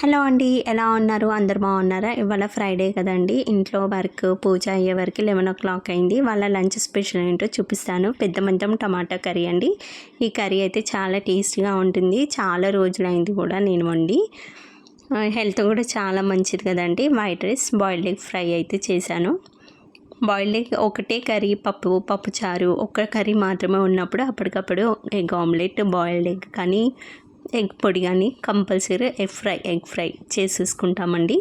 Hello అండి, ఎలా ఉన్నారు? అందరు బాగున్నారా? ఇవాళ ఫ్రైడే కదండి, ఇంట్లో వర్క్ పూజ అయ్యే వరకు 11 అయింది. వాళ్ళ లంచ్ స్పెషల్ ఏంటో చూపిస్తాను. పెద్ద మంచం టమాటా కర్రీ అండి. ఈ కర్రీ అయితే చాలా టేస్టీగా ఉంటుంది. చాలా రోజులైంది కూడా నేను వండి. హెల్త్ కూడా చాలా మంచిది కదండి. White rice, boiled egg fry అయితే చేశాను. బాయిల్డ్ ఎగ్ ఒకటే కర్రీ, పప్పు చారు ఒక్క కర్రీ మాత్రమే ఉన్నప్పుడు అప్పటికప్పుడు ఎగ్ ఆమ్లెట్, బాయిల్డ్ ఎగ్ కానీ ఎగ్ పొడి కానీ కంపల్సరీ ఎగ్ ఫ్రై చేసేసుకుంటామండి.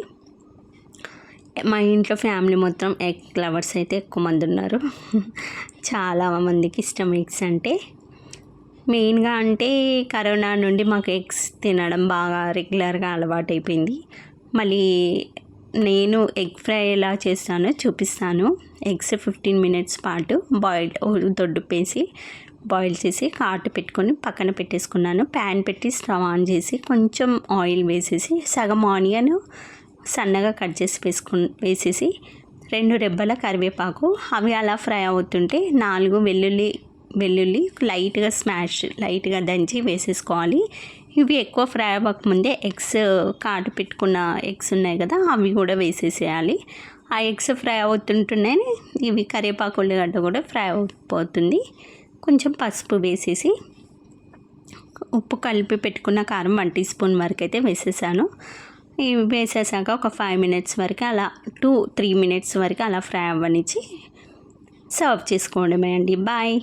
మా ఇంట్లో ఫ్యామిలీ మొత్తం ఎగ్ లవర్స్ అయితే ఎక్కువ మంది ఉన్నారు. చాలా మందికి ఇష్టం ఎగ్స్ అంటే. మెయిన్గా అంటే కరోనా నుండి మాకు ఎగ్స్ తినడం బాగా రెగ్యులర్గా అలవాటు అయిపోయింది. మళ్ళీ నేను ఎగ్ ఫ్రై ఎలా చేస్తానో చూపిస్తాను. ఎగ్స్ 15 మినిట్స్ పాటు దొడ్డుపేసి బాయిల్ చేసి కాటు పెట్టుకొని పక్కన పెట్టేసుకున్నాను. ప్యాన్ పెట్టి స్టవ్ ఆన్ చేసి కొంచెం ఆయిల్ వేసేసి సగం ఆనియన్ సన్నగా కట్ చేసి వేసేసి 2 రెబ్బల కరివేపాకు అవి అలా ఫ్రై అవుతుంటే 4 వెల్లుల్లి లైట్గా దంచి వేసేసుకోవాలి. ఇవి ఎక్కువ ఫ్రై అవ్వకముందే కాటు పెట్టుకున్న ఎగ్స్ ఉన్నాయి కదా, అవి కూడా వేసేసేయాలి. ఆ ఎగ్స్ ఫ్రై అవుతుంటేనే ఇవి కరివేపాకు ఉల్లిగడ్డ కూడా ఫ్రై అయిపోతుంది. కొంచెం పసుపు వేసేసి ఉప్పు కలిపి పెట్టుకున్న కారం 1 టీ స్పూన్ వరకు అయితే వేసేసాను. ఇవి వేసేసాక ఒక 5 మినిట్స్ వరకు అలా 2-3 మినిట్స్ వరకు అలా ఫ్రై అవ్వనిచ్చి సర్వ్ చేసుకోవడమే అండి. బాయ్.